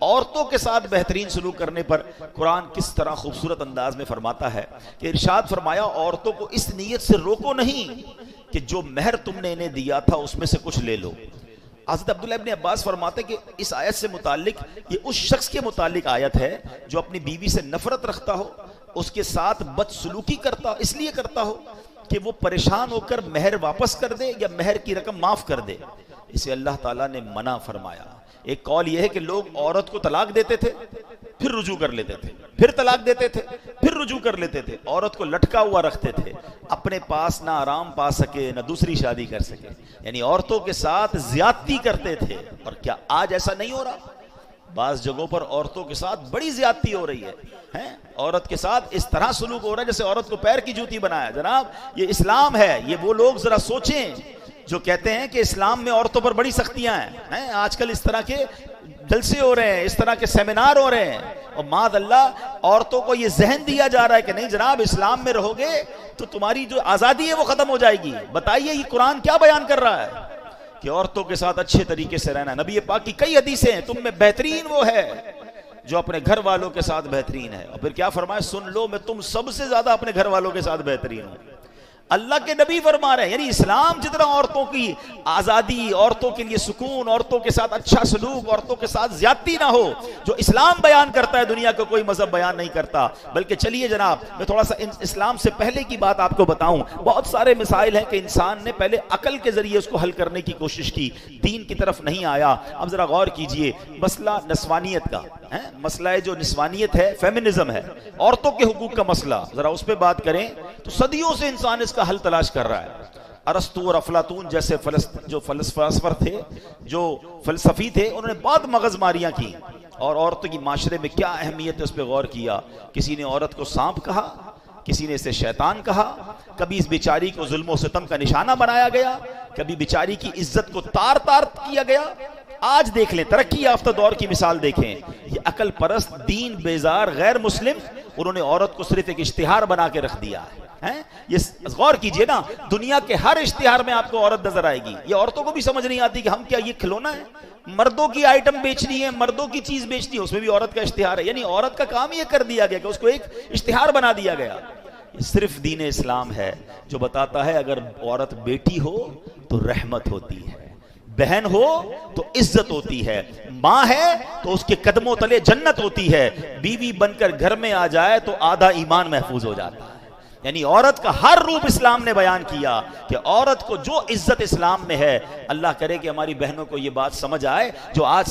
عورتوں کے ساتھ بہترین سلوک کرنے پر قرآن کس طرح خوبصورت انداز میں فرماتا ہے کہ ارشاد فرمایا عورتوں کو اس نیت سے روکو نہیں کہ جو مہر تم نے انہیں دیا تھا اس میں سے کچھ لے لو. حضرت عبداللہ ابن عباس فرماتے کہ اس آیت سے متعلق یہ اس شخص کے متعلق آیت ہے جو اپنی بیوی سے نفرت رکھتا ہو, اس کے ساتھ بدسلوکی کرتا ہو, اس لیے کرتا ہو کہ وہ پریشان ہو کر مہر واپس کر دے یا مہر کی رقم معاف کر دے. اسے اللہ تعالیٰ نے منع فرمایا. ایک قول یہ ہے کہ لوگ عورت کو طلاق دیتے تھے پھر رجوع کر لیتے تھے, پھر طلاق دیتے تھے پھر رجوع کر لیتے تھے, عورت کو لٹکا ہوا رکھتے تھے, اپنے پاس نہ آرام پا سکے نہ دوسری شادی کر سکے, یعنی عورتوں کے ساتھ زیادتی کرتے تھے. اور کیا آج ایسا نہیں ہو رہا؟ بعض جگہوں پر عورتوں کے ساتھ بڑی زیادتی ہو رہی ہے, عورت کے ساتھ اس طرح سلوک ہو رہا ہے جیسے عورت کو پیر کی جوتی بنایا. جناب یہ اسلام ہے. یہ وہ لوگ ذرا سوچیں جو کہتے ہیں کہ اسلام میں عورتوں پر بڑی سختیاں ہیں. آج کل اس طرح کے جلسے ہو رہے ہیں, اس طرح کے سیمینار ہو رہے ہیں, اور معاذ اللہ عورتوں کو یہ ذہن دیا جا رہا ہے کہ نہیں جناب اسلام میں رہو گے تو تمہاری جو آزادی ہے وہ ختم ہو جائے گی. بتائیے یہ قرآن کیا بیان کر رہا ہے کہ عورتوں کے ساتھ اچھے طریقے سے رہنا. نبی پاک کی کئی حدیثیں ہیں, تم میں بہترین وہ ہے جو اپنے گھر والوں کے ساتھ بہترین ہے. اور پھر کیا فرمایا, سن لو میں تم سب سے زیادہ اپنے گھر والوں کے ساتھ بہترین ہوں. اللہ کے نبی فرما رہے ہیں یعنی اسلام جتنا عورتوں کی آزادی, عورتوں کے لیے سکون, عورتوں کے ساتھ اچھا سلوک, عورتوں کے ساتھ زیادتی نہ ہو, جو اسلام بیان کرتا ہے دنیا کو کوئی مذہب بیان نہیں کرتا. بلکہ چلیے جناب میں تھوڑا سا اسلام سے پہلے کی بات آپ کو بتاؤں. بہت سارے مسائل ہیں کہ انسان نے پہلے عقل کے ذریعے اس کو حل کرنے کی کوشش کی, دین کی طرف نہیں آیا. اب ذرا غور کیجئے, مسئلہ نسوانیت کا مسئلہ ہے, جو نسوانیت ہے فیمنزم ہے, عورتوں کے حقوق کا مسئلہ, ذرا اس پہ بات کریں تو صدیوں سے انسان اس کا حل تلاش کر رہا ہے. ارسطو اور افلاطون جیسے جو فلسفہ تھے, جو فلسفی تھے, انہوں نے بہت مغز ماریاں کی اور عورتوں کی معاشرے میں کیا اہمیت ہے اس پہ غور کیا. کسی نے عورت کو سانپ کہا, کسی نے اسے شیطان کہا, کبھی اس بیچاری کو ظلم و ستم کا نشانہ بنایا گیا, کبھی بیچاری کی عزت کو تار تار کیا گیا. آج دیکھ لیں ترقی یافتہ دور کی مثال دیکھیں, یہ عقل پرست دین بیزار غیر مسلم انہوں نے عورت کو صرف ایک اشتہار بنا کے رکھ دیا ہے. یہ غور کیجئے نا, دنیا کے ہر اشتہار میں آپ کو عورت نظر آئے گی. یہ عورتوں کو بھی سمجھ نہیں آتی کہ ہم کیا یہ کھلونا ہے, مردوں کی آئٹم بیچنی ہے, مردوں کی چیز بیچنی ہے, اس میں بھی عورت کا اشتہار ہے. یعنی عورت کا کام یہ کر دیا گیا کہ اس کو ایک اشتہار بنا دیا گیا. یہ صرف دین اسلام ہے جو بتاتا ہے اگر عورت بیٹی ہو تو رحمت ہوتی ہے, بہن ہو تو عزت ہوتی ہے, ماں ہے تو اس کے قدموں تلے جنت ہوتی ہے, بیوی بن کر گھر میں آ جائے تو آدھا ایمان محفوظ ہو جاتا ہے. یعنی عورت کا ہر روپ اسلام نے بیان کیا کہ عورت کو جو عزت اسلام میں ہے. اللہ کرے کہ ہماری بہنوں کو یہ بات سمجھ آئے جو آج